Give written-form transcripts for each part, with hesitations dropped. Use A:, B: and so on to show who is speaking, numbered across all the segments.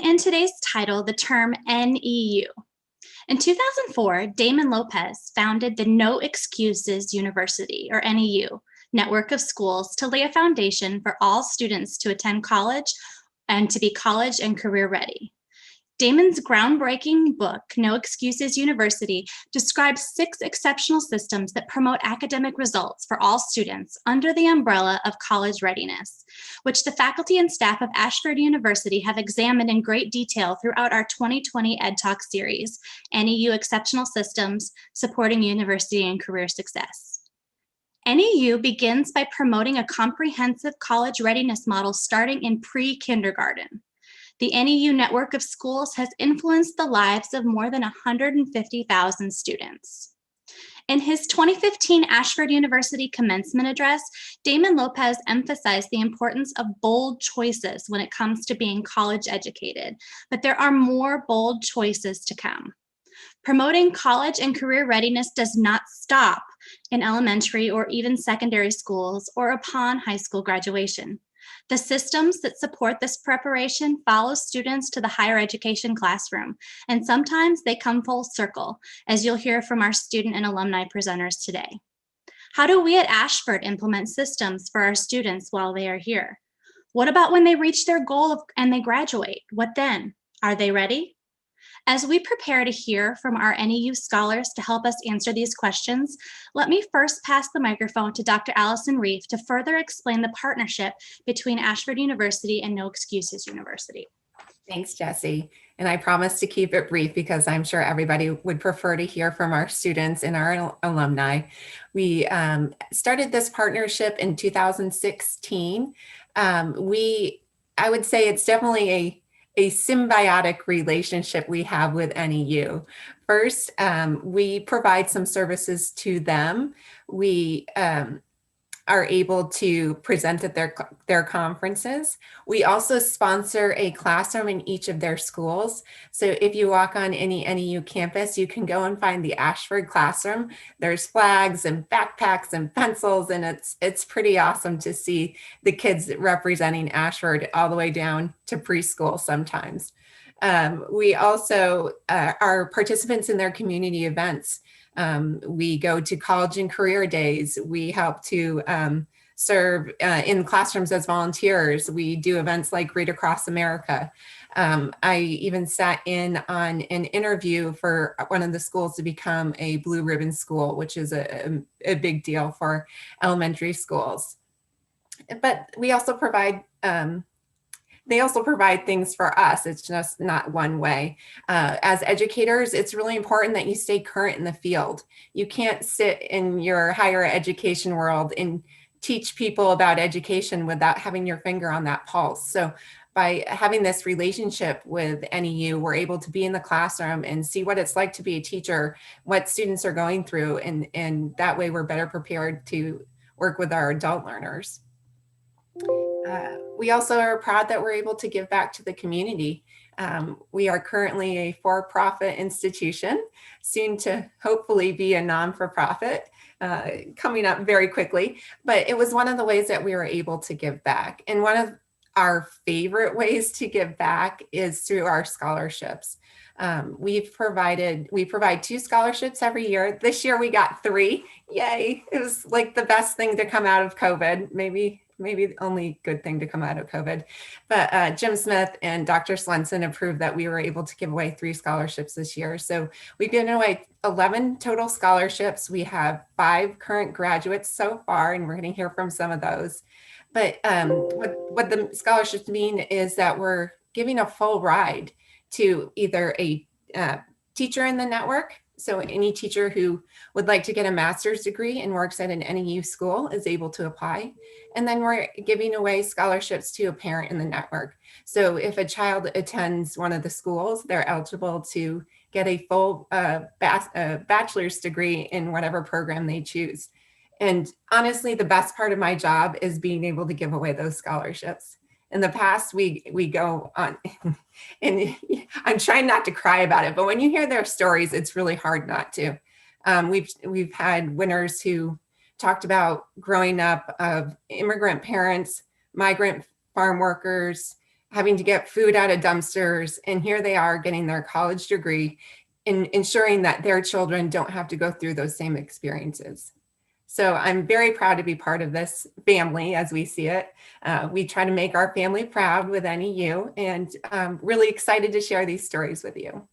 A: in today's title the term NEU. In 2004, Damon Lopez founded the No Excuses University, or NEU, network of schools to lay a foundation for all students to attend college and to be college and career ready. Damon's groundbreaking book, No Excuses University, describes 6 exceptional systems that promote academic results for all students under the umbrella of college readiness, which the faculty and staff of Ashford University have examined in great detail throughout our 2020 Ed Talk series, NEU Exceptional Systems, Supporting University and Career Success. NEU begins by promoting a comprehensive college readiness model starting in pre-kindergarten. The NEU network of schools has influenced the lives of more than 150,000 students. In his 2015 Ashford University commencement address, Damon Lopez emphasized the importance of bold choices when it comes to being college educated, but there are more bold choices to come. Promoting college and career readiness does not stop in elementary or even secondary schools or upon high school graduation. The systems that support this preparation follow students to the higher education classroom, and sometimes they come full circle, as you'll hear from our student and alumni presenters today. How do we at Ashford implement systems for our students while they are here? What about when they reach their goal and they graduate? What then? Are they ready? As we prepare to hear from our NEU scholars to help us answer these questions, let me first pass the microphone to Dr. Allison Reef to further explain the partnership between Ashford University and No Excuses University.
B: Thanks, Jessie. And I promise to keep it brief because I'm sure everybody would prefer to hear from our students and our alumni. We started this partnership in 2016. I would say it's definitely a symbiotic relationship we have with NEU. First, we provide some services to them. We are able to present at their conferences. We also sponsor a classroom in each of their schools. So if you walk on any NEU campus, you can go and find the Ashford classroom. There's flags and backpacks and pencils, and it's pretty awesome to see the kids representing Ashford all the way down to preschool sometimes. We also are participants in their community events. We go to college and career days. We help to serve in classrooms as volunteers. We do events like Read Across America. I even sat in on an interview for one of the schools to become a blue ribbon school, which is a big deal for elementary schools. But we also provide they also provide things for us. It's just not one way. As educators, it's really important that you stay current in the field. You can't sit in your higher education world and teach people about education without having your finger on that pulse. So by having this relationship with NEU, we're able to be in the classroom and see what it's like to be a teacher, what students are going through, and that way we're better prepared to work with our adult learners. We also are proud that we're able to give back to the community. We are currently a for-profit institution, soon to hopefully be a non-for-profit, coming up very quickly. But it was one of the ways that we were able to give back. And one of our favorite ways to give back is through our scholarships. We provide 2 scholarships every year. This year we got 3. Yay! It was like the best thing to come out of COVID. Maybe the only good thing to come out of COVID. But Jim Smith and Dr. Swenson approved that we were able to give away 3 scholarships this year. So we've given away 11 total scholarships. We have 5 current graduates so far, and we're going to hear from some of those. But what the scholarships mean is that we're giving a full ride to either a teacher in the network. So any teacher who would like to get a master's degree and works at an NEU school is able to apply. And then we're giving away scholarships to a parent in the network. So if a child attends one of the schools, they're eligible to get a full bachelor's degree in whatever program they choose. And honestly, the best part of my job is being able to give away those scholarships. In the past, we go on, and I'm trying not to cry about it, but when you hear their stories, it's really hard not to. We've had winners who talked about growing up of immigrant parents, migrant farm workers, having to get food out of dumpsters, and here they are getting their college degree and ensuring that their children don't have to go through those same experiences. So I'm very proud to be part of this family as we see it. We try to make our family proud with NEU, and really excited to share these stories with you.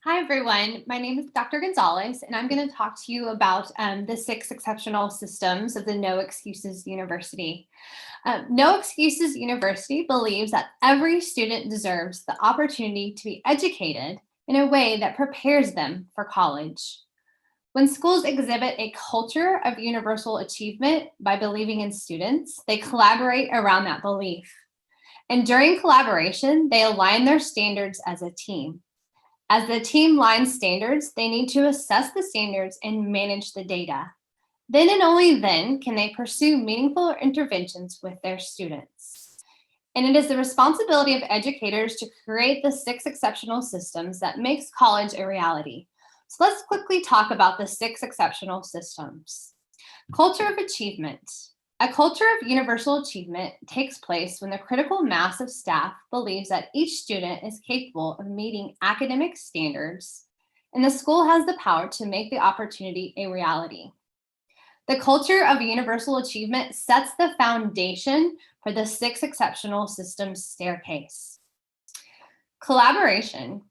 C: Hi, everyone. My name is Dr. Gonzalez, and I'm going to talk to you about the 6 exceptional systems of the No Excuses University. No Excuses University believes that every student deserves the opportunity to be educated in a way that prepares them for college. When schools exhibit a culture of universal achievement by believing in students, they collaborate around that belief. And during collaboration, they align their standards as a team. As the team lines standards, they need to assess the standards and manage the data. Then and only then can they pursue meaningful interventions with their students. And it is the responsibility of educators to create the 6 exceptional systems that makes college a reality. So let's quickly talk about the 6 exceptional systems. Culture of achievement. A culture of universal achievement takes place when the critical mass of staff believes that each student is capable of meeting academic standards, and the school has the power to make the opportunity a reality. The culture of universal achievement sets the foundation for the 6 exceptional systems staircase. Collaboration.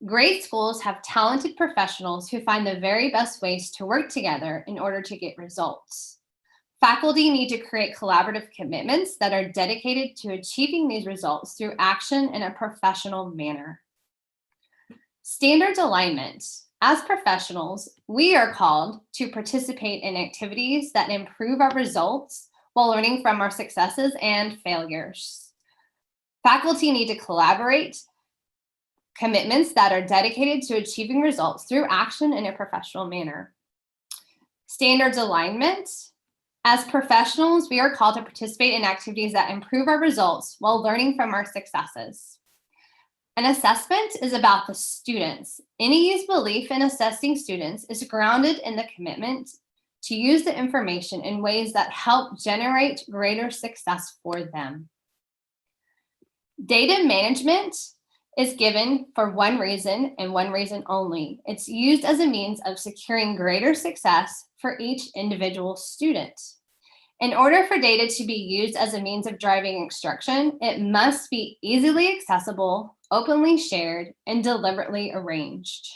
C: Great schools have talented professionals who find the very best ways to work together in order to get results. Faculty need to create collaborative commitments that are dedicated to achieving these results through action in a professional manner. Standards alignment. As professionals, we are called to participate in activities that improve our results while learning from our successes and failures. Faculty need to collaborate commitments that are dedicated to achieving results through action in a professional manner. Standards alignment. As professionals, we are called to participate in activities that improve our results while learning from our successes. An assessment is about the students. NEU's belief in assessing students is grounded in the commitment to use the information in ways that help generate greater success for them. Data management is given for one reason and one reason only. It's used as a means of securing greater success for each individual student. In order for data to be used as a means of driving instruction, it must be easily accessible, openly shared, and deliberately arranged.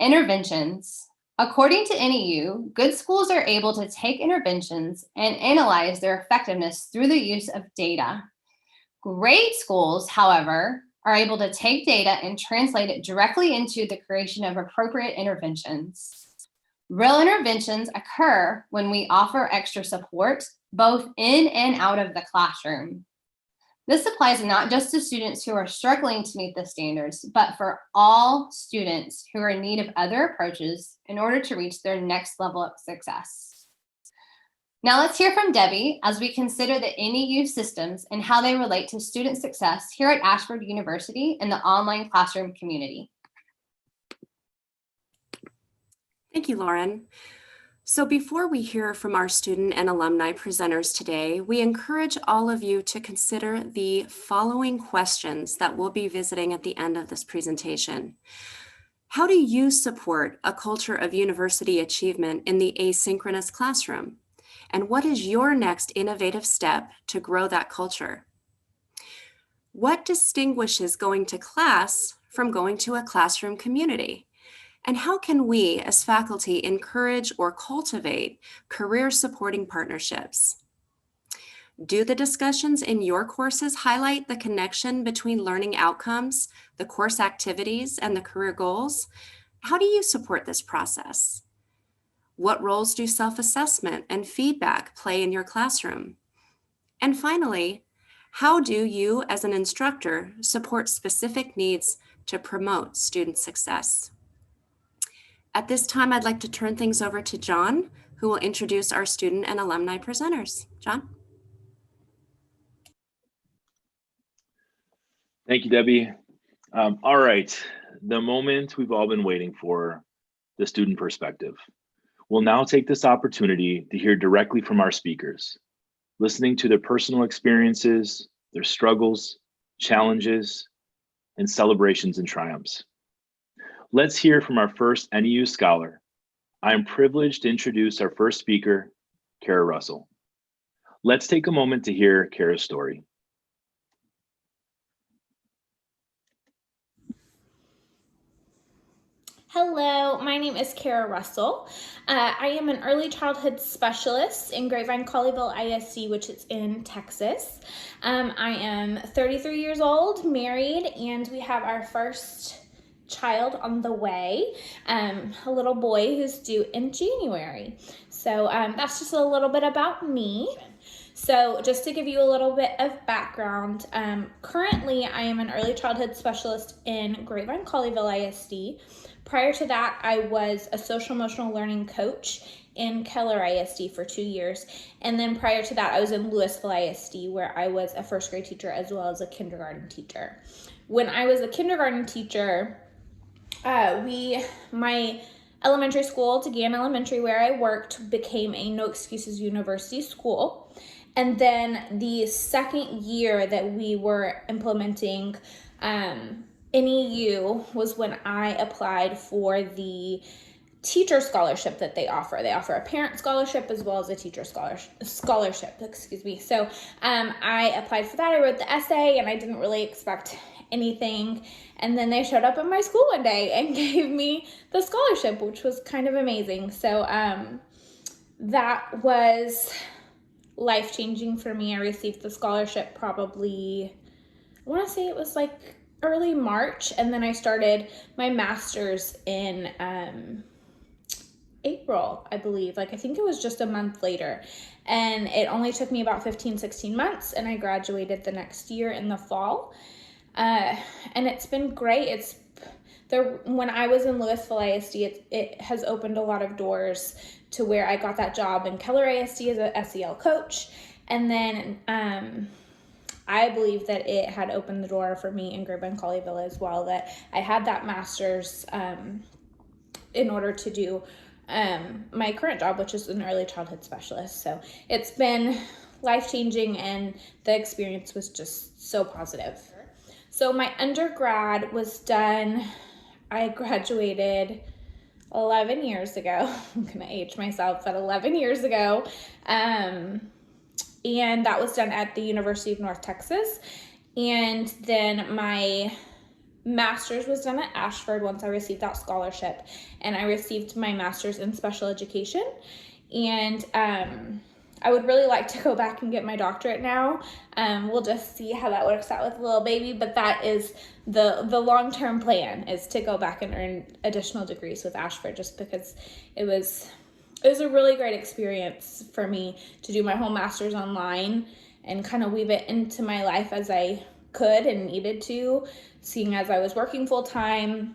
C: Interventions. According to NEU, good schools are able to take interventions and analyze their effectiveness through the use of data. Great schools, however, are able to take data and translate it directly into the creation of appropriate interventions. Real interventions occur when we offer extra support, both in and out of the classroom. This applies not just to students who are struggling to meet the standards, but for all students who are in need of other approaches in order to reach their next level of success. Now let's hear from Debbie as we consider the NEU systems and how they relate to student success here at Ashford University and the online classroom community.
D: Thank you, Lauren. So before we hear from our student and alumni presenters today, we encourage all of you to consider the following questions that we'll be visiting at the end of this presentation. How do you support a culture of university achievement in the asynchronous classroom? And what is your next innovative step to grow that culture? What distinguishes going to class from going to a classroom community? And how can we as faculty encourage or cultivate career supporting partnerships? Do the discussions in your courses highlight the connection between learning outcomes, the course activities, and the career goals? How do you support this process? What roles do self-assessment and feedback play in your classroom? And finally, how do you as an instructor support specific needs to promote student success? At this time, I'd like to turn things over to John, who will introduce our student and alumni presenters. John?
E: Thank you, Debbie. All right, the moment we've all been waiting for, the student perspective. We'll now take this opportunity to hear directly from our speakers, listening to their personal experiences, their struggles, challenges, and celebrations and triumphs. Let's hear from our first NEU scholar. I am privileged to introduce our first speaker, Kara Russell. Let's take a moment to hear Kara's story.
F: Hello, my name is Kara Russell. I am an early childhood specialist in Grapevine Colleyville ISD, which is in Texas. I am 33 years old, married, and we have our first child on the way, a little boy who's due in January. So that's just a little bit about me. So just to give you a little bit of background, currently I am an early childhood specialist in Grapevine Colleyville ISD. Prior to that, I was a social emotional learning coach in Keller ISD for 2 years. And then prior to that, I was in Louisville ISD, where I was a first grade teacher as well as a kindergarten teacher. When I was a kindergarten teacher, my elementary school, DeGan Elementary, where I worked, became a No Excuses University school. And then the second year that we were implementing NEU was when I applied for the teacher scholarship that they offer. They offer a parent scholarship as well as a teacher scholarship, excuse me. So I applied for that. I wrote the essay and I didn't really expect anything. And then they showed up at my school one day and gave me the scholarship, which was kind of amazing. So that was life-changing for me. I received the scholarship probably, I want to say it was like early March, and then I started my master's in April, I believe. I think it was just a month later, and it only took me about 15-16 months, and I graduated the next year in the fall. And it's been great. When I was in Louisville ISD, it has opened a lot of doors to where I got that job in Keller ISD as a SEL coach, and then I believe that it had opened the door for me in Grapevine Colleyville as well, that I had that master's in order to do my current job, which is an early childhood specialist. So it's been life-changing, and the experience was just so positive. So my undergrad was done, I graduated 11 years ago. I'm gonna age myself, but 11 years ago. And that was done at the University of North Texas. And then my master's was done at Ashford once I received that scholarship. And I received my master's in special education. And I would really like to go back and get my doctorate now. We'll just see how that works out with the little baby, but that is the long-term plan, is to go back and earn additional degrees with Ashford, just because it was a really great experience for me to do my whole master's online and kind of weave it into my life as I could and needed to, seeing as I was working full-time.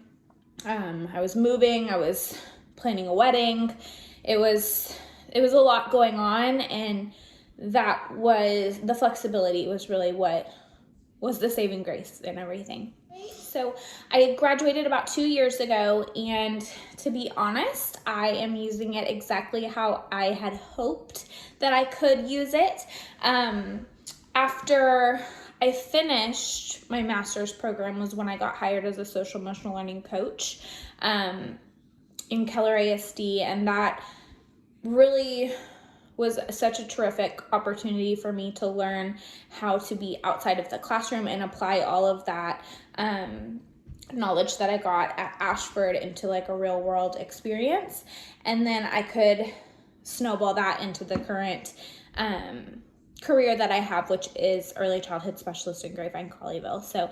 F: I was moving, I was planning a wedding. It was a lot going on, and that was the flexibility was really what was the saving grace in everything. So I graduated about 2 years ago, and to be honest, I am using it exactly how I had hoped that I could use it. After I finished my master's program was when I got hired as a social emotional learning coach in Keller ISD, and that really was such a terrific opportunity for me to learn how to be outside of the classroom and apply all of that knowledge that I got at Ashford into like a real world experience. And then I could snowball that into the current career that I have, which is early childhood specialist in Grapevine Colleyville. So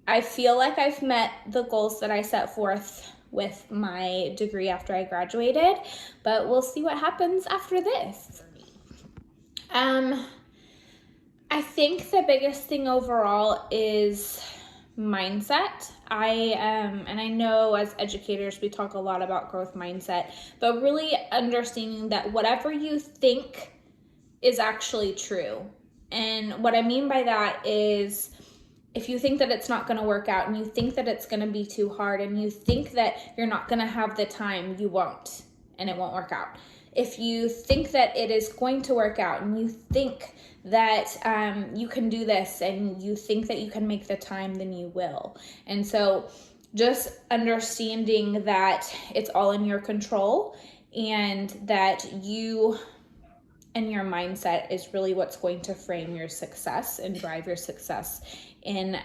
F: I feel like I've met the goals that I set forth with my degree after I graduated, but we'll see what happens after this. I think the biggest thing overall is mindset. And I know as educators, we talk a lot about growth mindset, but really understanding that whatever you think is actually true. And what I mean by that is, if you think that it's not going to work out and you think that it's going to be too hard and you think that you're not going to have the time, you won't. and it won't work out. If you think that it is going to work out and you think that you can do this and you think that you can make the time, then you will. And so just understanding that it's all in your control and that you and your mindset is really what's going to frame your success and drive your success in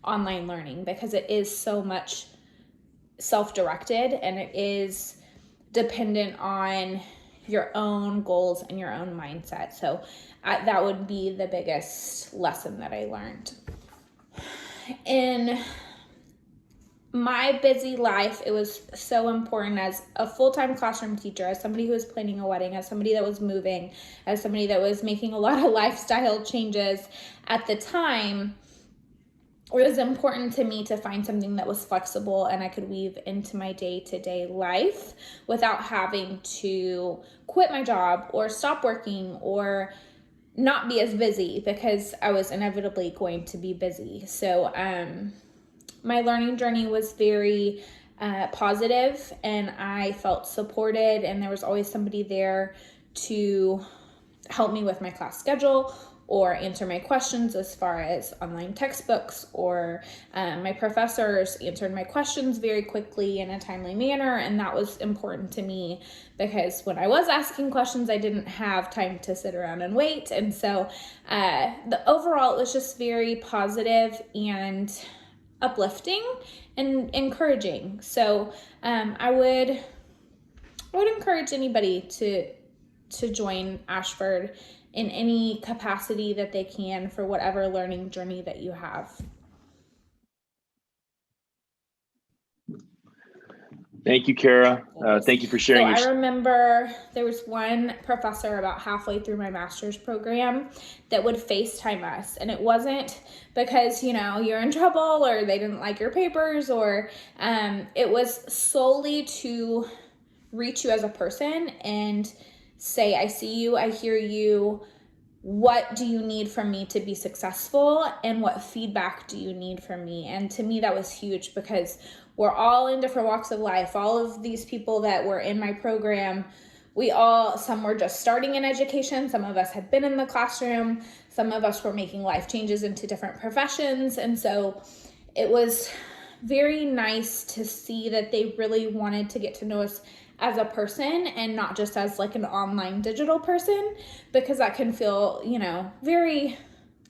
F: online learning, because it is so much self-directed and it is dependent on your own goals and your own mindset. So that would be the biggest lesson that I learned. In my busy life, it was so important as a full-time classroom teacher, as somebody who was planning a wedding, as somebody that was moving, as somebody that was making a lot of lifestyle changes at the time. It was important to me to find something that was flexible and I could weave into my day-to-day life without having to quit my job or stop working or not be as busy, because I was inevitably going to be busy. So my learning journey was very positive, and I felt supported, and there was always somebody there to help me with my class schedule or answer my questions as far as online textbooks, or my professors answered my questions very quickly in a timely manner. And that was important to me because when I was asking questions, I didn't have time to sit around and wait. And so the overall, it was just very positive and uplifting and encouraging. So I would encourage anybody to join Ashford in any capacity that they can for whatever learning journey that you have.
E: Thank you, Kara. Thank you for sharing.
F: So I remember there was one professor about halfway through my master's program that would FaceTime us. And it wasn't because, you're in trouble or they didn't like your papers, or it was solely to reach you as a person and say, I see you, I hear you. What do you need from me to be successful? And what feedback do you need from me? And to me, that was huge because we're all in different walks of life. All of these people that were in my program, some were just starting in education. Some of us had been in the classroom. Some of us were making life changes into different professions. And so it was very nice to see that they really wanted to get to know us as a person and not just as like an online digital person, because that can feel, very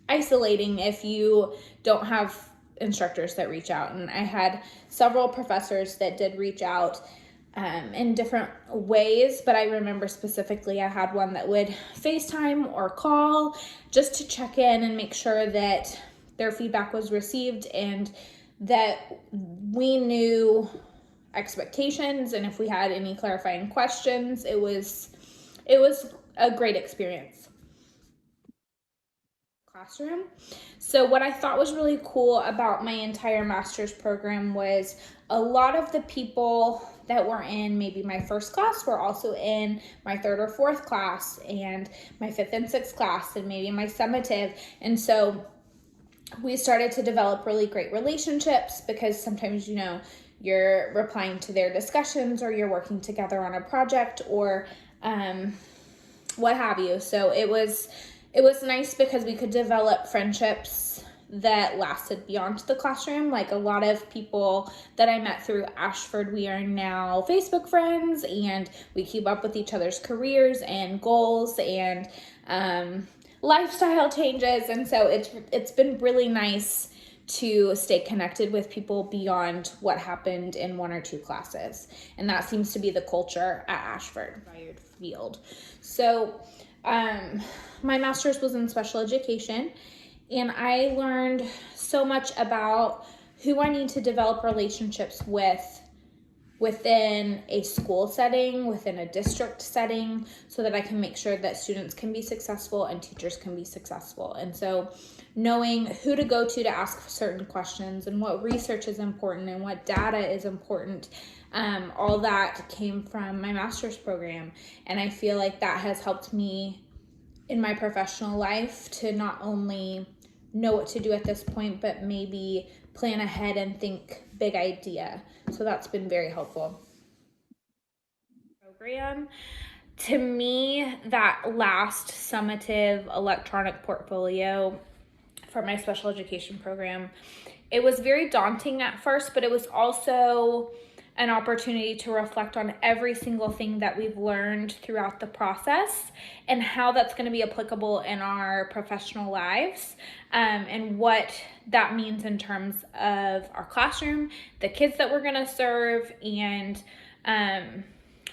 F: isolating if you don't have instructors that reach out. And I had several professors that did reach out in different ways, but I remember specifically I had one that would FaceTime or call just to check in and make sure that their feedback was received and that we knew expectations, and if we had any clarifying questions. It was a great experience. Classroom. So what I thought was really cool about my entire master's program was a lot of the people that were in maybe my first class were also in my third or fourth class and my fifth and sixth class and maybe my summative. And so we started to develop really great relationships because sometimes, you're replying to their discussions or you're working together on a project or what have you. So it was nice because we could develop friendships that lasted beyond the classroom. Like a lot of people that I met through Ashford, we are now Facebook friends and we keep up with each other's careers and goals and lifestyle changes. And so it's been really nice to stay connected with people beyond what happened in one or two classes. And that seems to be the culture at Ashford field. So my master's was in special education, and I learned so much about who I need to develop relationships with within a school setting, within a district setting, so that I can make sure that students can be successful and teachers can be successful. And so knowing who to go to ask certain questions and what research is important and what data is important, all that came from my master's program. And I feel like that has helped me in my professional life to not only know what to do at this point, but maybe plan ahead and think big idea. So that's been very helpful. program. To me, that last summative electronic portfolio for my special education program, it was very daunting at first, but it was also an opportunity to reflect on every single thing that we've learned throughout the process and how that's going to be applicable in our professional lives, and what that means in terms of our classroom, the kids that we're going to serve, and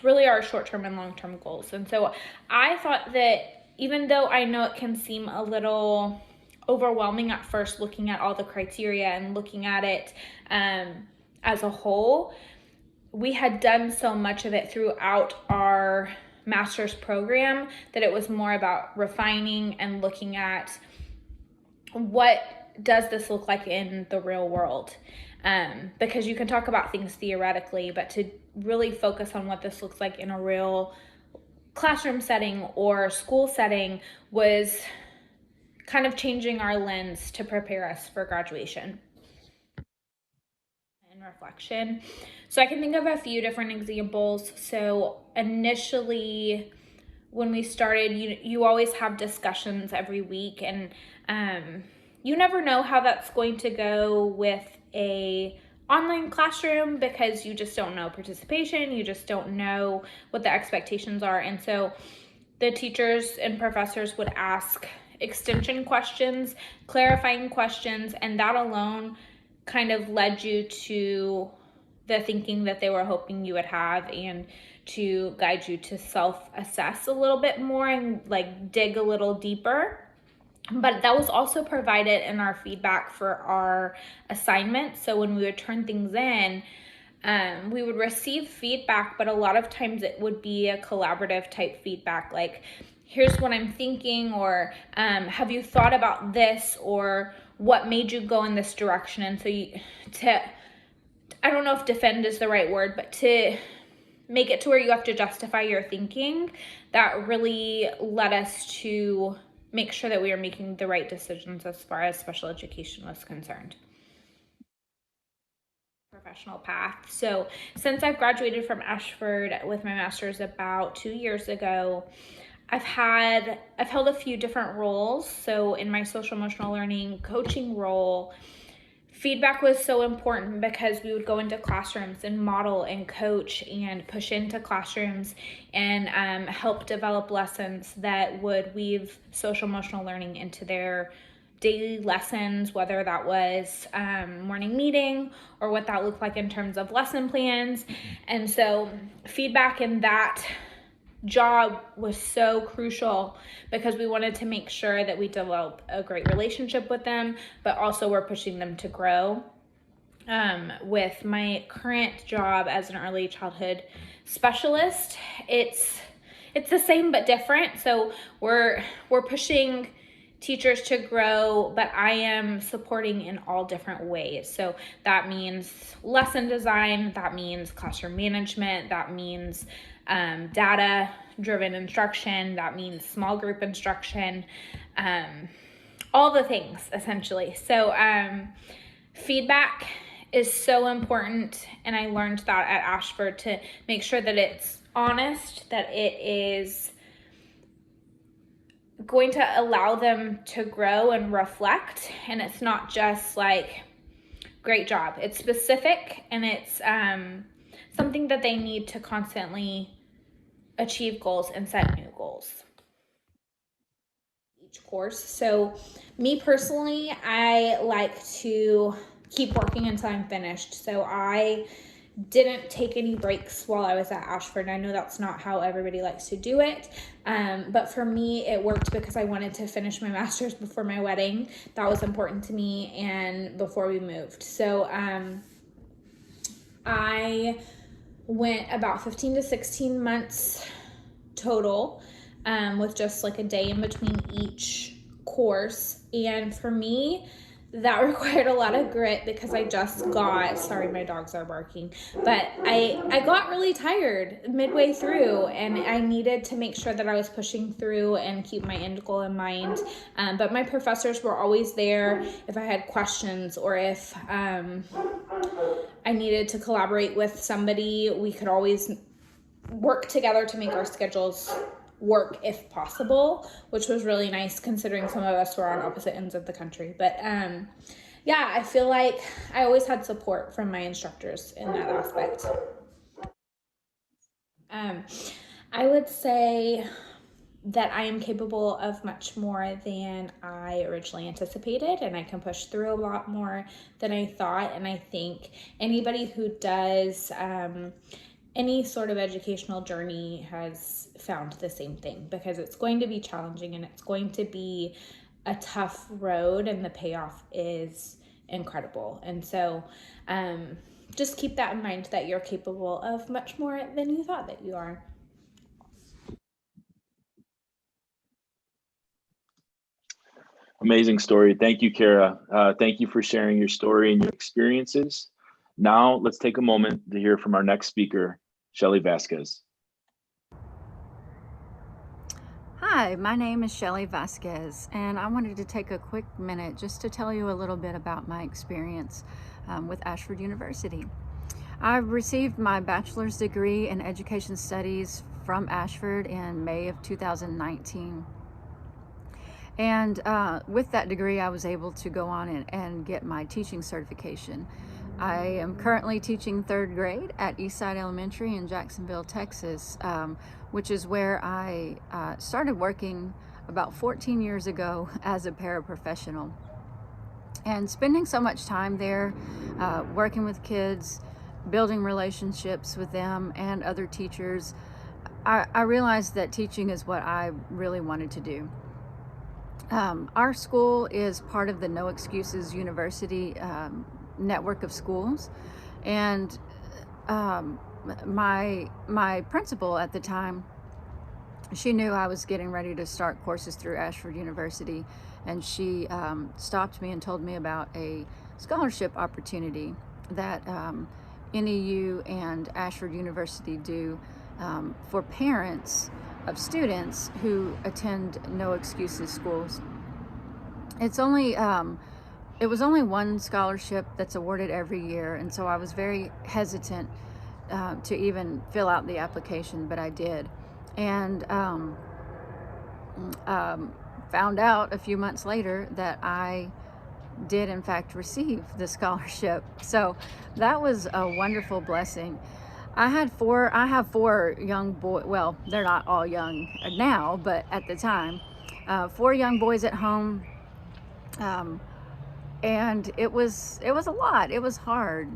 F: really our short-term and long-term goals. And so I thought that even though I know it can seem a little overwhelming at first looking at all the criteria and looking at it as a whole, we had done so much of it throughout our master's program that it was more about refining and looking at what does this look like in the real world. Because you can talk about things theoretically, but to really focus on what this looks like in a real classroom setting or school setting was kind of changing our lens to prepare us for graduation and reflection. So I can think of a few different examples. So initially, when we started, you always have discussions every week, and you never know how that's going to go with a online classroom because you just don't know participation, you just don't know what the expectations are. And so the teachers and professors would ask extension questions, clarifying questions, and that alone kind of led you to the thinking that they were hoping you would have, and to guide you to self-assess a little bit more and like dig a little deeper. But that was also provided in our feedback for our assignments. So when we would turn things in, we would receive feedback, but a lot of times it would be a collaborative type feedback, like, here's what I'm thinking, or have you thought about this, or what made you go in this direction? And so I don't know if defend is the right word, but to make it to where you have to justify your thinking, that really led us to make sure that we were making the right decisions as far as special education was concerned. Professional path. So since I've graduated from Ashford with my master's about 2 years ago, I've held a few different roles. So in my social emotional learning coaching role, feedback was so important because we would go into classrooms and model and coach and push into classrooms and help develop lessons that would weave social emotional learning into their daily lessons, whether that was morning meeting or what that looked like in terms of lesson plans. And so feedback in that job was so crucial because we wanted to make sure that we develop a great relationship with them, but also we're pushing them to grow. With my current job as an early childhood specialist, it's the same but different. So we're pushing teachers to grow, but I am supporting in all different ways. So that means lesson design, that means classroom management, that means data-driven instruction, that means small group instruction, all the things essentially. So feedback is so important, and I learned that at Ashford to make sure that it's honest, that it is going to allow them to grow and reflect, and it's not just like, great job. It's specific, and it's something that they need to constantly achieve goals and set new goals each course. So me personally, I like to keep working until I'm finished. So I didn't take any breaks while I was at Ashford. I know that's not how everybody likes to do it, but for me it worked because I wanted to finish my master's before my wedding. That was important to me, and before we moved. So I went about 15 to 16 months total, with just like a day in between each course. And for me, that required a lot of grit because I just got, sorry, my dogs are barking, but I got really tired midway through, and I needed to make sure that I was pushing through and keep my end goal in mind. But my professors were always there if I had questions, or if I needed to collaborate with somebody. We could always work together to make our schedules work if possible, which was really nice considering some of us were on opposite ends of the country. But yeah, I feel like I always had support from my instructors in that aspect. I would say that I am capable of much more than I originally anticipated, and I can push through a lot more than I thought. And I think anybody who does any sort of educational journey has found the same thing, because it's going to be challenging and it's going to be a tough road, and the payoff is incredible. And so just keep that in mind, that you're capable of much more than you thought that you are.
E: Amazing story. Thank you, Kara. Thank you for sharing your story and your experiences. Now let's take a moment to hear from our next speaker, Shelly Vasquez.
G: Hi, my name is Shelly Vasquez, and I wanted to take a quick minute just to tell you a little bit about my experience with Ashford University. I received my bachelor's degree in education studies from Ashford in May of 2019. And with that degree, I was able to go on and get my teaching certification. I am currently teaching 3rd grade at Eastside Elementary in Jacksonville, Texas, which is where I started working about 14 years ago as a paraprofessional. And spending so much time there, working with kids, building relationships with them and other teachers, I realized that teaching is what I really wanted to do. Our school is part of the No Excuses University network of schools, and my principal at the time, she knew I was getting ready to start courses through Ashford University, and she stopped me and told me about a scholarship opportunity that NEU and Ashford University do for parents of students who attend No Excuses schools. It's only it was only one scholarship that's awarded every year, and so I was very hesitant to even fill out the application, but I did, and found out a few months later that I did in fact receive the scholarship. So that was a wonderful blessing. I have four young boys. Well, they're not all young now, but at the time, 4 young boys at home, and it was a lot. It was hard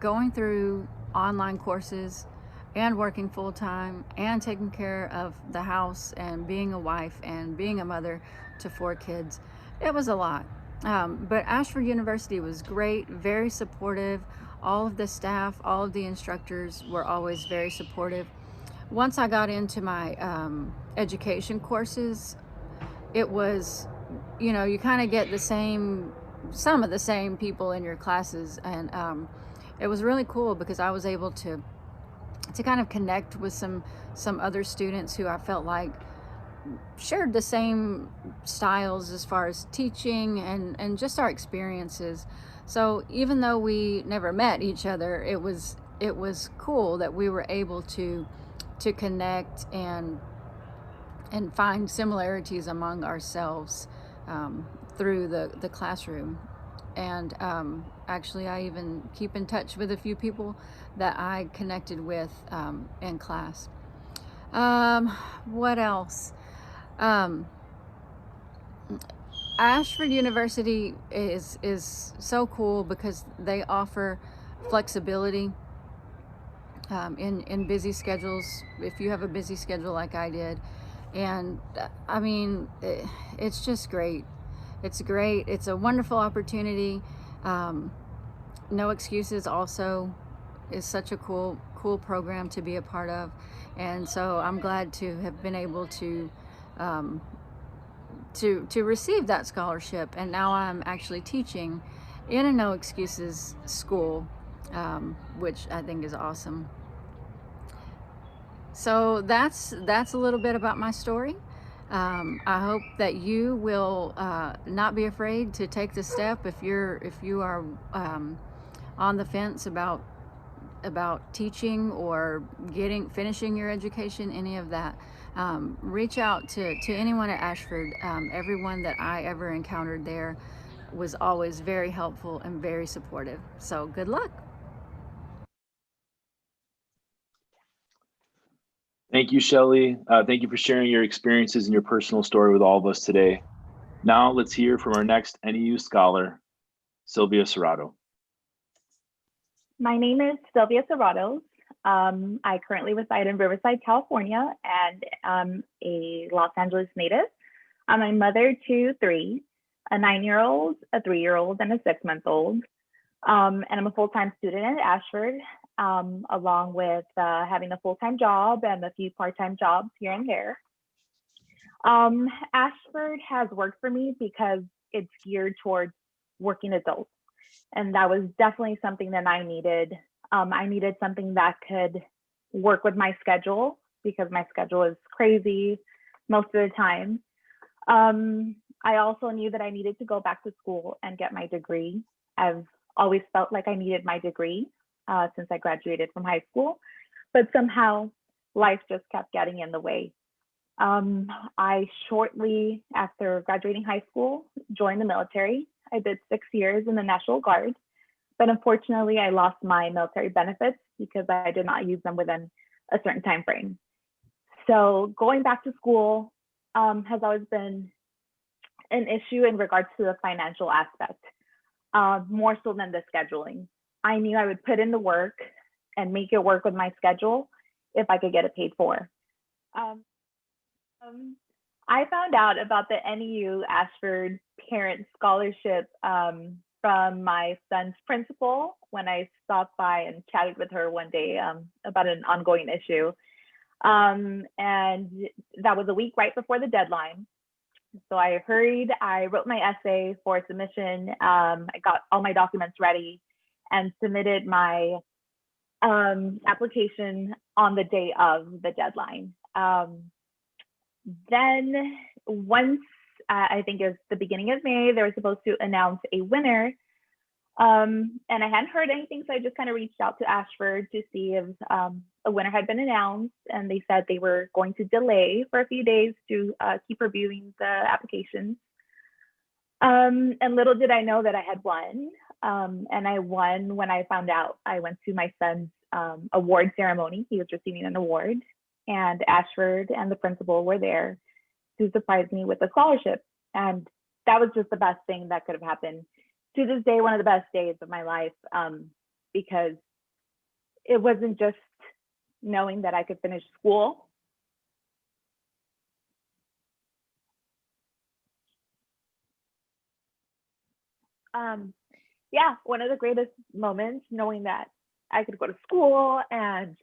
G: going through online courses and working full time and taking care of the house and being a wife and being a mother to 4 kids. It was a lot. But Ashford University was great, very supportive. All of the staff, all of the instructors were always very supportive. Once I got into my education courses, it was, you kind of get some of the same people in your classes, and it was really cool because I was able to kind of connect with some other students who I felt like shared the same styles as far as teaching and just our experiences. So even though we never met each other, it was cool that we were able to connect and find similarities among ourselves through the classroom. And actually, I even keep in touch with a few people that I connected with in class. What else? Ashford University is so cool because they offer flexibility in busy schedules, if you have a busy schedule like I did. And I mean, it's just great. It's great. It's a wonderful opportunity. No Excuses also is such a cool program to be a part of. And so I'm glad to have been able to receive that scholarship, and now I'm actually teaching in a No Excuses school, which I think is awesome. So that's a little bit about my story. I hope that you will not be afraid to take the step if you are on the fence about about teaching or finishing your education, any of that, reach out to anyone at Ashford. Everyone that I ever encountered there was always very helpful and very supportive. So good luck.
E: Thank you, Shelly. Thank you for sharing your experiences and your personal story with all of us today. Now let's hear from our next NEU scholar, Sylvia Serrado.
H: My name is Sylvia Serrado. I currently reside in Riverside, California, and I'm a Los Angeles native. I'm a mother to three, a 9-year-old, a 3-year-old, and a 6-month-old. And I'm a full-time student at Ashford, along with having a full-time job and a few part-time jobs here and there. Ashford has worked for me because it's geared towards working adults. And that was definitely something that I needed. I needed something that could work with my schedule because my schedule is crazy most of the time. I also knew that I needed to go back to school and get my degree. I've always felt like I needed my degree since I graduated from high school, but somehow life just kept getting in the way. I shortly after graduating high school joined the military. I did 6 years in the National Guard, but unfortunately I lost my military benefits because I did not use them within a certain time frame. So going back to school has always been an issue in regards to the financial aspect, more so than the scheduling. I knew I would put in the work and make it work with my schedule if I could get it paid for. I found out about the NEU Ashford Parent Scholarship from my son's principal when I stopped by and chatted with her one day about an ongoing issue. And that was a week right before the deadline. So I hurried, I wrote my essay for submission. I got all my documents ready and submitted my application on the day of the deadline. Then once, I think it was the beginning of May, they were supposed to announce a winner. And I hadn't heard anything, so I just kind of reached out to Ashford to see if a winner had been announced. And they said they were going to delay for a few days to keep reviewing the applications. And little did I know that I had won. And I won when I found out. I went to my son's award ceremony. He was receiving an award. And Ashford and the principal were there to surprise me with a scholarship. And that was just the best thing that could have happened. To this day, one of the best days of my life, because it wasn't just knowing that I could finish school. Yeah, one of the greatest moments, knowing that I could go to school and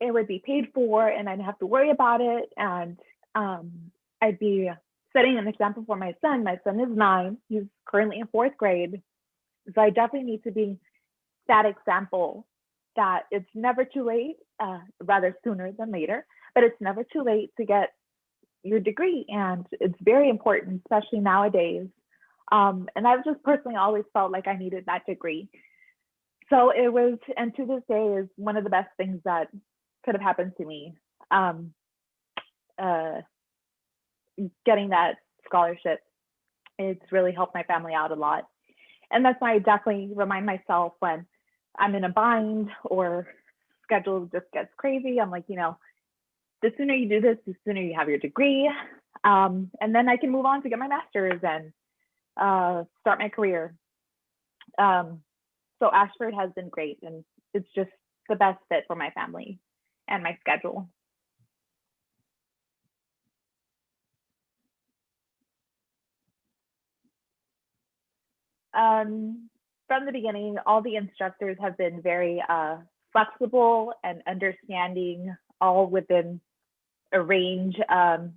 H: it would be paid for and I didn't have to worry about it. And I'd be setting an example for my son. My son is 9. He's currently in 4th grade. So I definitely need to be that example that it's never too late, rather sooner than later, but it's never too late to get your degree. And it's very important, especially nowadays. And I've just personally always felt like I needed that degree. So it was, and to this day is one of the best things that could have happened to me, getting that scholarship. It's really helped my family out a lot. And that's why I definitely remind myself when I'm in a bind or schedule just gets crazy, I'm like, you know, the sooner you do this, the sooner you have your degree. And then I can move on to get my master's and start my career. So Ashford has been great, and it's just the best fit for my family and my schedule. From the beginning, all the instructors have been very flexible and understanding, all within a range,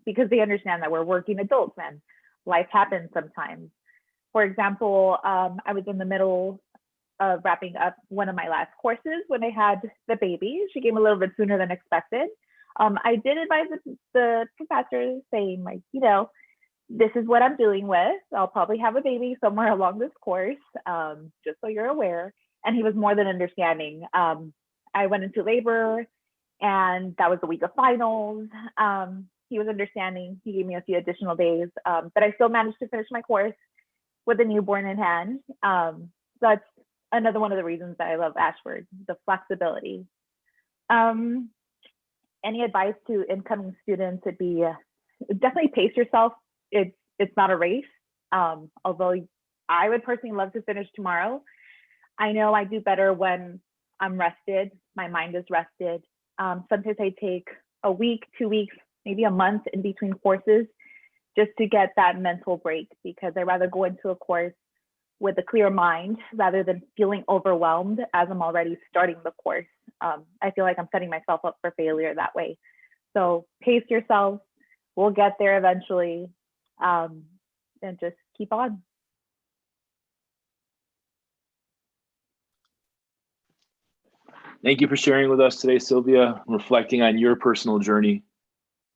H: because they understand that we're working adults and life happens sometimes. For example, I was in the middle of wrapping up one of my last courses when I had the baby. She came a little bit sooner than expected. I did advise the professor saying, like, you know, this is what I'm dealing with. I'll probably have a baby somewhere along this course, just so you're aware. And he was more than understanding. I went into labor, and that was the week of finals. He was understanding. He gave me a few additional days, but I still managed to finish my course with a newborn in hand. So that's another one of the reasons that I love Ashford, the flexibility. Any advice to incoming students would be definitely pace yourself. It's not a race. Although I would personally love to finish tomorrow, I know I do better when I'm rested, my mind is rested. Sometimes I take a week, 2 weeks, maybe a month in between courses just to get that mental break, because I'd rather go into a course with a clear mind rather than feeling overwhelmed as I'm already starting the course. I feel like I'm setting myself up for failure that way. So pace yourself. We'll get there eventually, and just keep on.
E: Thank you for sharing with us today, Sylvia, reflecting on your personal journey.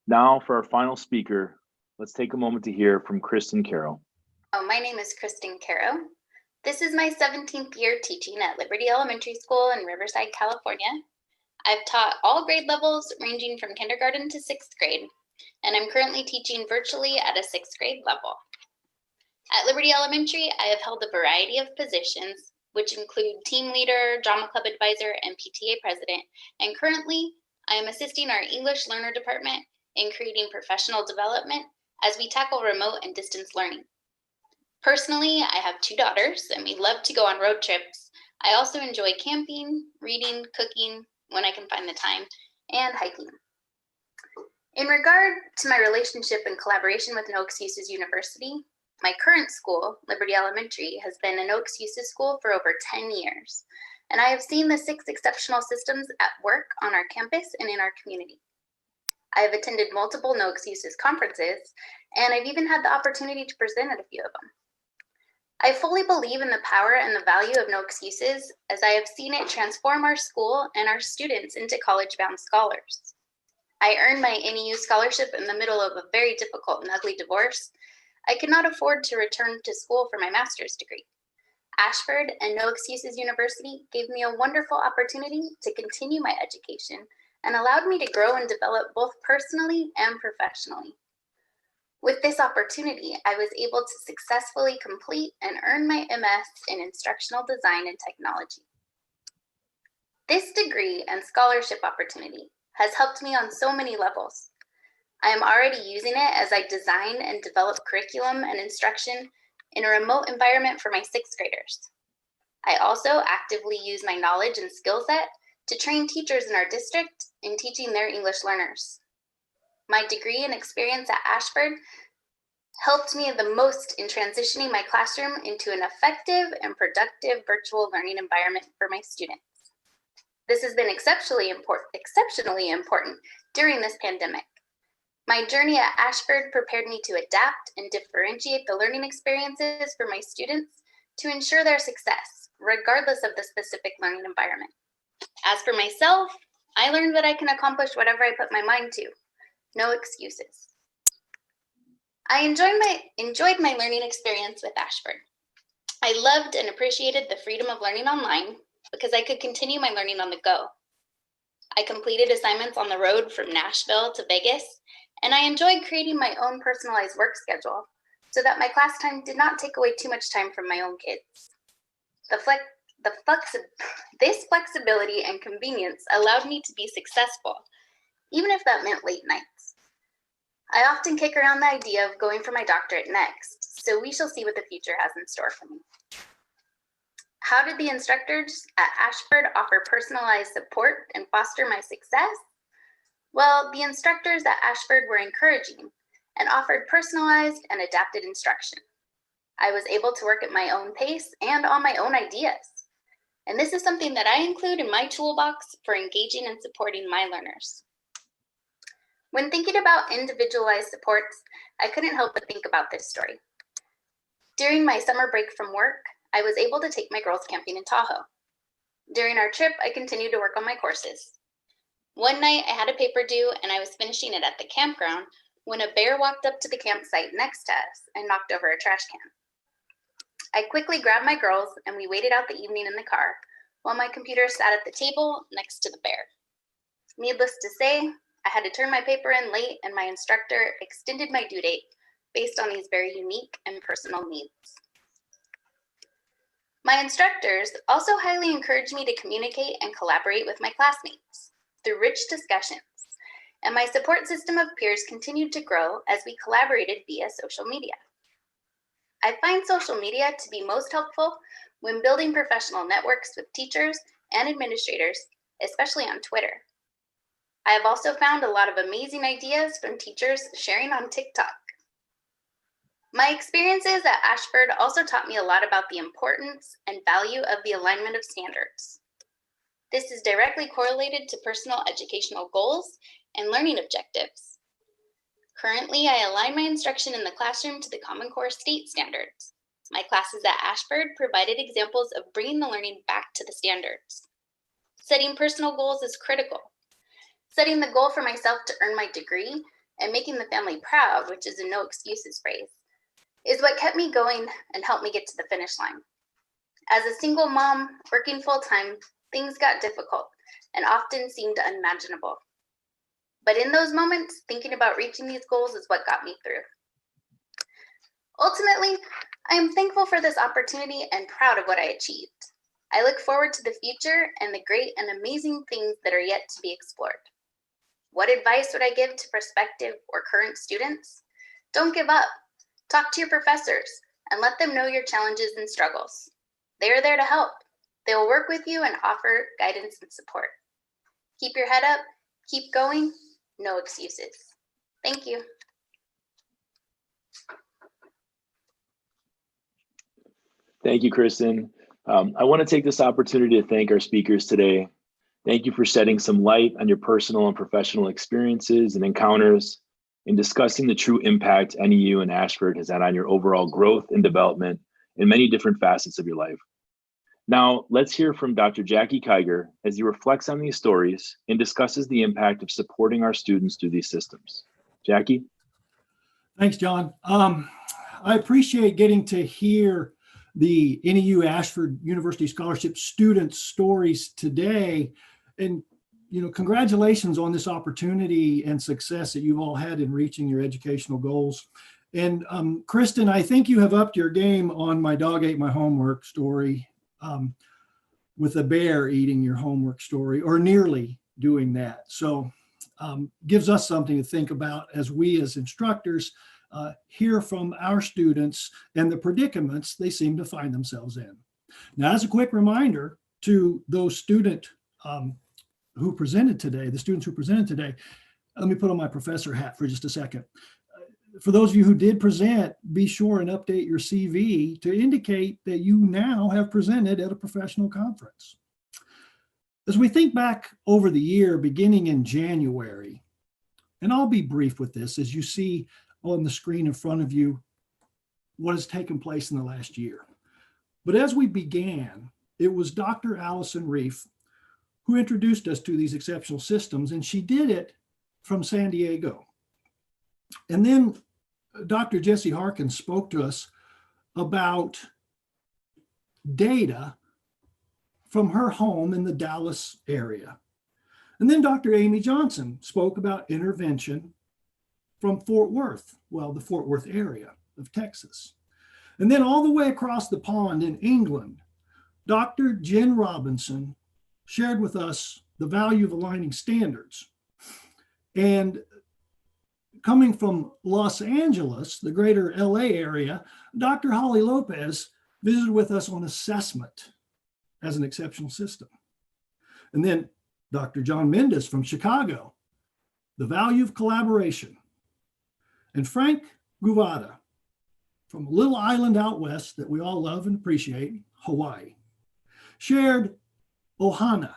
E: Now for our final speaker, let's take a moment to hear from Kristen Carroll.
I: My name is Kristen Carroll. This is my 17th year teaching at Liberty Elementary School in Riverside, California. I've taught all grade levels ranging from kindergarten to 6th grade, and I'm currently teaching virtually at a 6th grade level. At Liberty Elementary, I have held a variety of positions, which include team leader, drama club advisor, and PTA president, and currently I am assisting our English learner department in creating professional development as we tackle remote and distance learning. Personally, I have 2 daughters, and we love to go on road trips. I also enjoy camping, reading, cooking, when I can find the time, and hiking. In regard to my relationship and collaboration with No Excuses University, my current school, Liberty Elementary, has been a No Excuses school for over 10 years, and I have seen the 6 exceptional systems at work on our campus and in our community. I have attended multiple No Excuses conferences, and I've even had the opportunity to present at a few of them. I fully believe in the power and the value of No Excuses, as I have seen it transform our school and our students into college-bound scholars. I earned my NEU scholarship in the middle of a very difficult and ugly divorce. I could not afford to return to school for my master's degree. Ashford and No Excuses University gave me a wonderful opportunity to continue my education and allowed me to grow and develop both personally and professionally. With this opportunity, I was able to successfully complete and earn my MS in Instructional Design and Technology. This degree and scholarship opportunity has helped me on so many levels. I am already using it as I design and develop curriculum and instruction in a remote environment for my 6th graders. I also actively use my knowledge and skill set to train teachers in our district in teaching their English learners. My degree and experience at Ashford helped me the most in transitioning my classroom into an effective and productive virtual learning environment for my students. This has been exceptionally important during this pandemic. My journey at Ashford prepared me to adapt and differentiate the learning experiences for my students to ensure their success, regardless of the specific learning environment. As for myself, I learned that I can accomplish whatever I put my mind to. No excuses. I enjoyed my learning experience with Ashford. I loved and appreciated the freedom of learning online because I could continue my learning on the go. I completed assignments on the road from Nashville to Vegas, and I enjoyed creating my own personalized work schedule so that my class time did not take away too much time from my own kids. This flexibility and convenience allowed me to be successful, even if that meant late nights. I often kick around the idea of going for my doctorate next, so we shall see what the future has in store for me. How did the instructors at Ashford offer personalized support and foster my success? Well, the instructors at Ashford were encouraging and offered personalized and adapted instruction. I was able to work at my own pace and on my own ideas. And this is something that I include in my toolbox for engaging and supporting my learners. When thinking about individualized supports, I couldn't help but think about this story. During my summer break from work, I was able to take my girls camping in Tahoe. During our trip, I continued to work on my courses. One night, I had a paper due and I was finishing it at the campground when a bear walked up to the campsite next to us and knocked over a trash can. I quickly grabbed my girls and we waited out the evening in the car while my computer sat at the table next to the bear. Needless to say, I had to turn my paper in late, and my instructor extended my due date based on these very unique and personal needs. My instructors also highly encouraged me to communicate and collaborate with my classmates through rich discussions, and my support system of peers continued to grow as we collaborated via social media. I find social media to be most helpful when building professional networks with teachers and administrators, especially on Twitter. I have also found a lot of amazing ideas from teachers sharing on TikTok. My experiences at Ashford also taught me a lot about the importance and value of the alignment of standards. This is directly correlated to personal educational goals and learning objectives. Currently, I align my instruction in the classroom to the Common Core state standards. My classes at Ashford provided examples of bringing the learning back to the standards. Setting personal goals is critical. Setting the goal for myself to earn my degree and making the family proud, which is a no excuses phrase, is what kept me going and helped me get to the finish line. As a single mom working full-time, things got difficult and often seemed unimaginable. But in those moments, thinking about reaching these goals is what got me through. Ultimately, I am thankful for this opportunity and proud of what I achieved. I look forward to the future and the great and amazing things that are yet to be explored. What advice would I give to prospective or current students? Don't give up. Talk to your professors and let them know your challenges and struggles. They are there to help. They will work with you and offer guidance and support. Keep your head up, keep going, no excuses. Thank you.
E: Thank you, Kristen. I want to take this opportunity to thank our speakers today. Thank you for shedding some light on your personal and professional experiences and encounters in discussing the true impact NEU and Ashford has had on your overall growth and development in many different facets of your life. Now, let's hear from Dr. Jackie Kiger as he reflects on these stories and discusses the impact of supporting our students through these systems. Jackie?
J: Thanks, John. I appreciate getting to hear the NEU Ashford University Scholarship students' stories today. And, you know, congratulations on this opportunity and success that you've all had in reaching your educational goals. And Kristen, I think you have upped your game on my dog ate my homework story, with a bear eating your homework story, or nearly doing that. So gives us something to think about as we as instructors hear from our students and the predicaments they seem to find themselves in. Now, as a quick reminder to those students who presented today, let me put on my professor hat for just a second. For those of you who did present, be sure and update your CV to indicate that you now have presented at a professional conference. As we think back over the year, beginning in January, and I'll be brief with this, as you see on the screen in front of you what has taken place in the last year. But as we began, it was Dr. Allison Reif who introduced us to these exceptional systems, and she did it from San Diego. And then Dr. Jessie Harkins spoke to us about data from her home in the Dallas area. And then Dr. Amy Johnson spoke about intervention from Fort Worth, well, the Fort Worth area of Texas. And then all the way across the pond in England, Dr. Jen Robinson shared with us the value of aligning standards. And coming from Los Angeles, the greater LA area, Dr. Holly Lopez visited with us on assessment as an exceptional system. And then Dr. John Mendes from Chicago, the value of collaboration. And Frank Guvada from a little island out west that we all love and appreciate, Hawaii, shared Ohana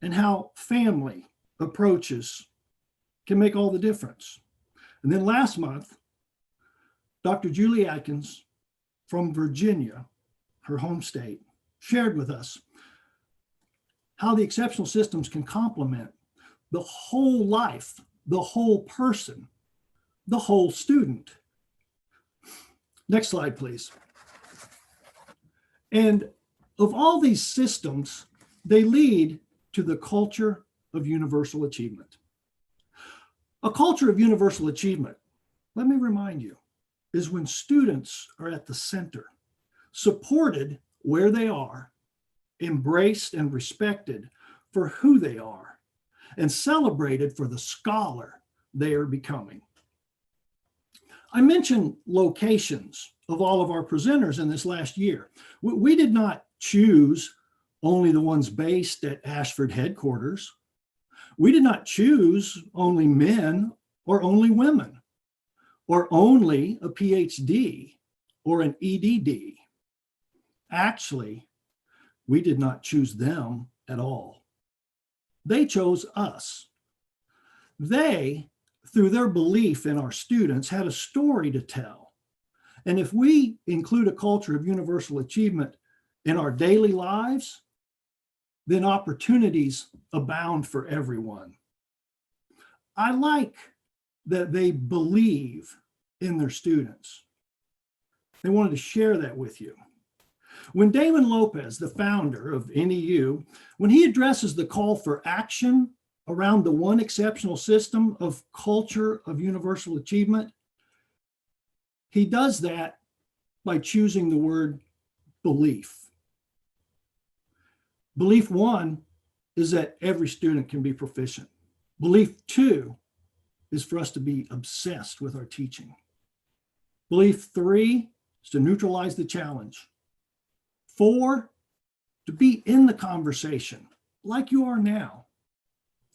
J: and how family approaches can make all the difference. And then last month, Dr. Julie Atkins from Virginia, her home state, shared with us how the exceptional systems can complement the whole life, the whole person, the whole student. Next slide, please. And Of all these systems, they lead to the culture of universal achievement. A culture of universal achievement, let me remind you, is when students are at the center, supported where they are, embraced and respected for who they are, and celebrated for the scholar they are becoming. I mentioned locations of all of our presenters in this last year. We did not choose only the ones based at Ashford headquarters. We did not choose only men or only women, or only a PhD or an EDD. Actually, we did not choose them at all. They chose us. They, through their belief in our students, had a story to tell. And if we include a culture of universal achievement in our daily lives, then opportunities abound for everyone. I like that they believe in their students. They wanted to share that with you. When Damon Lopez, the founder of NEU, when he addresses the call for action around the one exceptional system of culture of universal achievement, he does that by choosing the word belief. Belief one is that every student can be proficient. Belief two is for us to be obsessed with our teaching. Belief three is to neutralize the challenge. 4, to be in the conversation like you are now.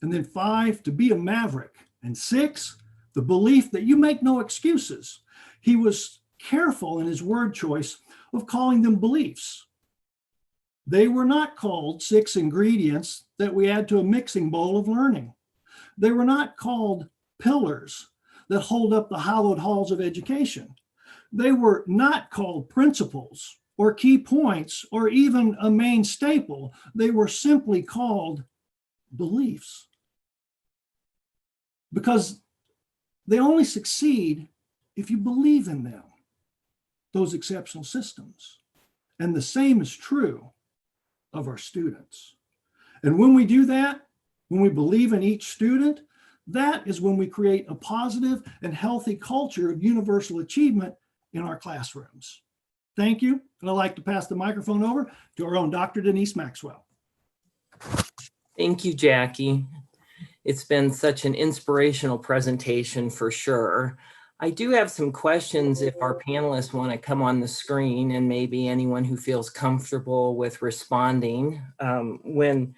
J: And then 5, to be a maverick. And 6, the belief that you make no excuses. He was careful in his word choice of calling them beliefs. They were not called 6 ingredients that we add to a mixing bowl of learning. They were not called pillars that hold up the hallowed halls of education. They were not called principles or key points, or even a main staple. They were simply called beliefs. Because they only succeed if you believe in them, those exceptional systems. And the same is true of our students. And when we do that, when we believe in each student, that is when we create a positive and healthy culture of universal achievement in our classrooms. Thank you. And I'd like to pass the microphone over to our own Dr. Denise Maxwell.
K: Thank you, Jackie. It's been such an inspirational presentation for sure. I do have some questions if our panelists want to come on the screen, and maybe anyone who feels comfortable with responding. When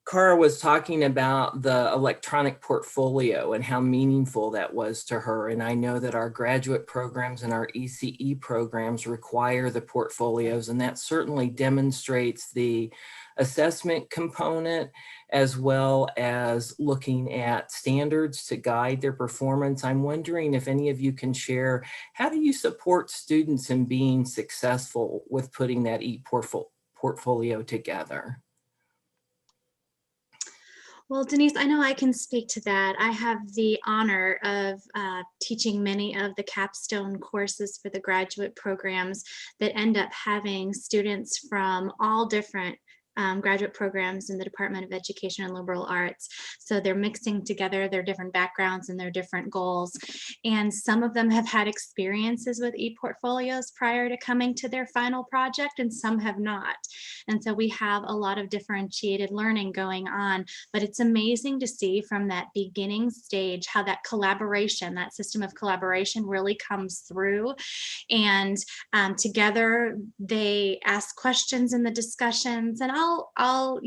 K: Cara was talking about the electronic portfolio and how meaningful that was to her. And I know that our graduate programs and our ECE programs require the portfolios, and that certainly demonstrates the assessment component as well as looking at standards to guide their performance. I'm wondering if any of you can share, how do you support students in being successful with putting that portfolio together?
A: Well, Denise, I know I can speak to that. I have the honor of teaching many of the capstone courses for the graduate programs that end up having students from all different graduate programs in the Department of Education and Liberal Arts. So they're mixing together their different backgrounds and their different goals. And some of them have had experiences with e-portfolios prior to coming to their final project, and some have not. And so we have a lot of differentiated learning going on, but it's amazing to see from that beginning stage how that collaboration, that system of collaboration really comes through. And together they ask questions in the discussions, and I'll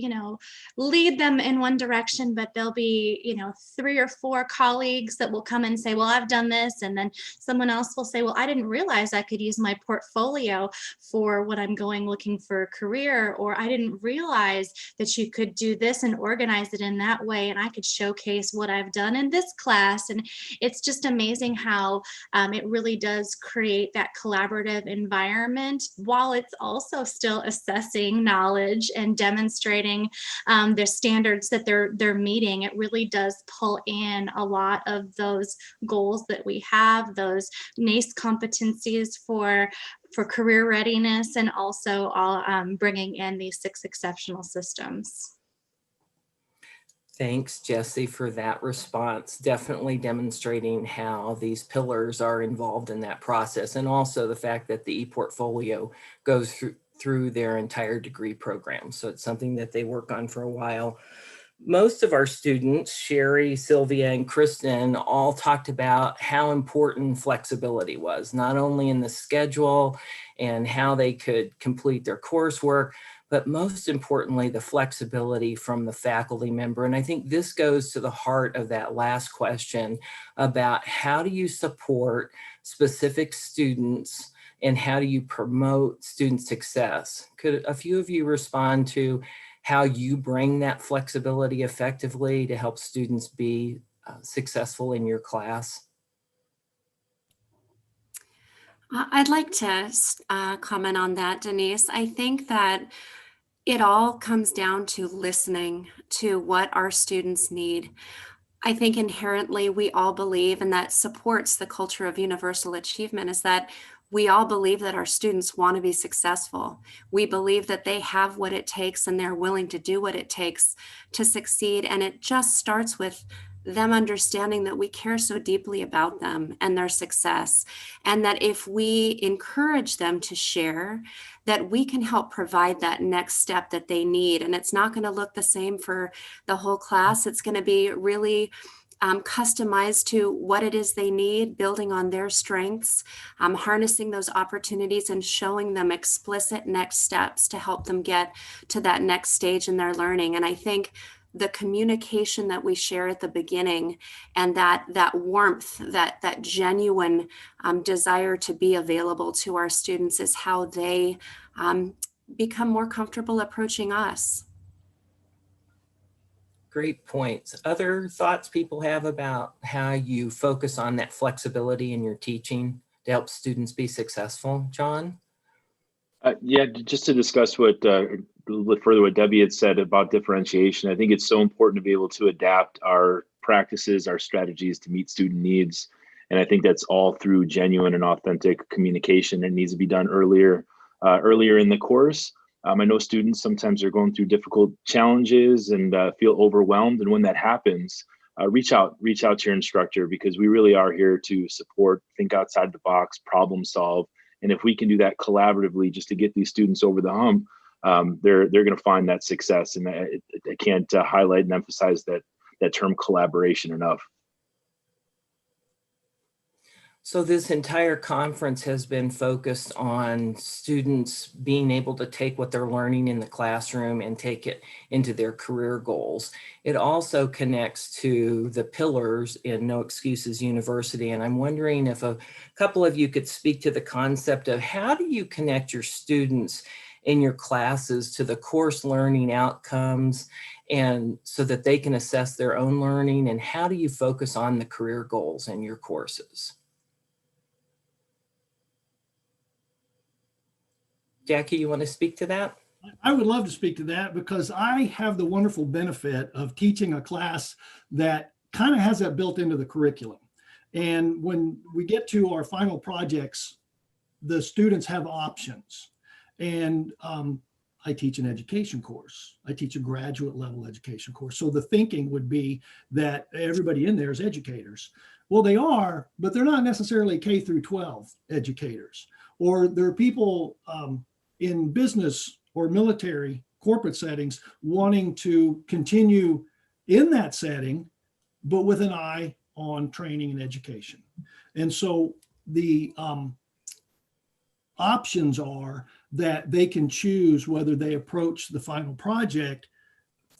A: lead them in one direction, but there'll be 3 or 4 colleagues that will come and say, well, I've done this, and then someone else will say, well, I didn't realize I could use my portfolio for what I'm going looking for a career, or I didn't realize that you could do this and organize it in that way, and I could showcase what I've done in this class. And it's just amazing how it really does create that collaborative environment while it's also still assessing knowledge and demonstrating the standards that they're meeting, it really does pull in a lot of those goals that we have, those NACE competencies for career readiness, and also bringing in these 6 exceptional systems.
K: Thanks, Jessie, for that response. Definitely demonstrating how these pillars are involved in that process, and also the fact that the ePortfolio goes through their entire degree program. So it's something that they work on for a while. Most of our students, Sherry, Sylvia, and Kristen, all talked about how important flexibility was, not only in the schedule and how they could complete their coursework, but most importantly, the flexibility from the faculty member. And I think this goes to the heart of that last question about how do you support specific students and how do you promote student success? Could a few of you respond to how you bring that flexibility effectively to help students be successful in your class?
D: I'd like to comment on that, Denise. I think that it all comes down to listening to what our students need. I think inherently we all believe, and that supports the culture of universal achievement, is that we all believe that our students want to be successful. We believe that they have what it takes and they're willing to do what it takes to succeed. And it just starts with them understanding that we care so deeply about them and their success. And that if we encourage them to share, that we can help provide that next step that they need. And it's not going to look the same for the whole class. It's going to be really customized to what it is they need, building on their strengths, harnessing those opportunities and showing them explicit next steps to help them get to that next stage in their learning. And I think the communication that we share at the beginning and that warmth, that genuine desire to be available to our students is how they become more comfortable approaching us.
K: Great points. Other thoughts people have about how you focus on that flexibility in your teaching to help students be successful? John?
E: Yeah, just to discuss a little bit further what Debbie had said about differentiation, I think it's so important to be able to adapt our practices, our strategies to meet student needs. And I think that's all through genuine and authentic communication. It needs to be done earlier in the course. I know students sometimes are going through difficult challenges and feel overwhelmed. And when that happens, reach out to your instructor, because we really are here to support, think outside the box, problem solve. And if we can do that collaboratively just to get these students over the hump, they're going to find that success. And I can't highlight and emphasize that term collaboration enough.
K: So this entire conference has been focused on students being able to take what they're learning in the classroom and take it into their career goals. It also connects to the pillars in No Excuses University. And I'm wondering if a couple of you could speak to the concept of how do you connect your students in your classes to the course learning outcomes, and so that they can assess their own learning, and how do you focus on the career goals in your courses? Jackie, you want to speak to that?
J: I would love to speak to that, because I have the wonderful benefit of teaching a class that kind of has that built into the curriculum. And when we get to our final projects, the students have options. And I teach an education course. I teach a graduate level education course. So the thinking would be that everybody in there is educators. Well, they are, but they're not necessarily K through 12 educators. Or there are people in business or military corporate settings wanting to continue in that setting, but with an eye on training and education. And so the options are that they can choose whether they approach the final project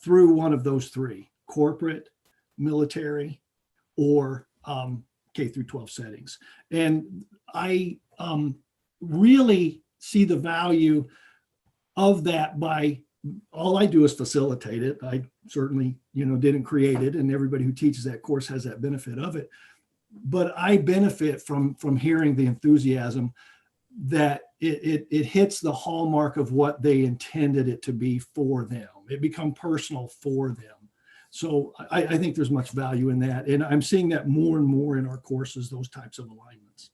J: through one of those three: corporate, military, or K through 12 settings. And I really see the value of that. By all I do is facilitate it. I certainly, didn't create it, and everybody who teaches that course has that benefit of it. But I benefit from hearing the enthusiasm that it hits the hallmark of what they intended it to be for them. It become personal for them. So I think there's much value in that. And I'm seeing that more and more in our courses, those types of alignments.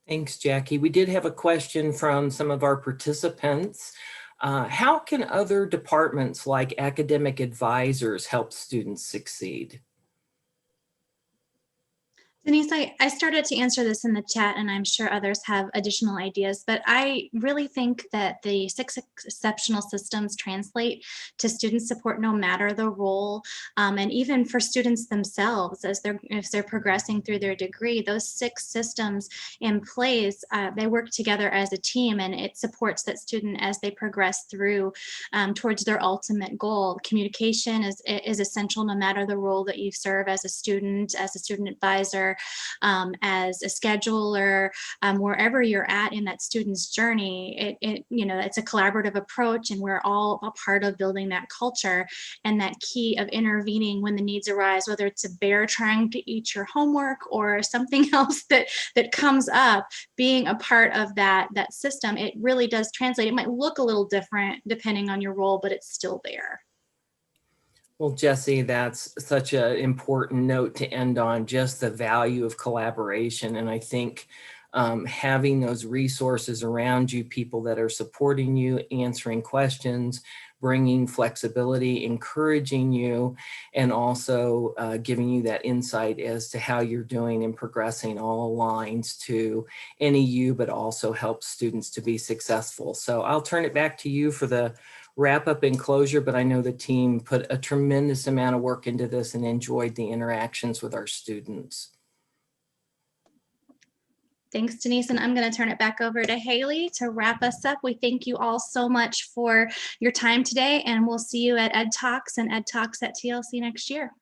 K: Thanks, Jackie. We did have a question from some of our participants. How can other departments like academic advisors help students succeed?
A: Denise, I started to answer this in the chat, and I'm sure others have additional ideas, but I really think that the 6 exceptional systems translate to student support no matter the role, and even for students themselves as they're progressing through their degree. Those 6 systems in place, they work together as a team, and it supports that student as they progress through towards their ultimate goal. Communication is essential no matter the role that you serve as a student advisor, as a scheduler, wherever you're at in that student's journey. It's a collaborative approach, and we're all a part of building that culture and that key of intervening when the needs arise, whether it's a bear trying to eat your homework or something else that comes up. Being a part of that system, it really does translate. It might look a little different depending on your role, but it's still there.
K: Well, Jesse, that's such an important note to end on, just the value of collaboration. And I think having those resources around you, people that are supporting you, answering questions, bringing flexibility, encouraging you, and also giving you that insight as to how you're doing and progressing, all aligns to NEU, but also helps students to be successful. So I'll turn it back to you for the wrap up and closure, but I know the team put a tremendous amount of work into this and enjoyed the interactions with our students.
A: Thanks, Denise. And I'm going to turn it back over to Haley to wrap us up. We thank you all so much for your time today, and we'll see you at Ed Talks and Ed Talks at TLC next year.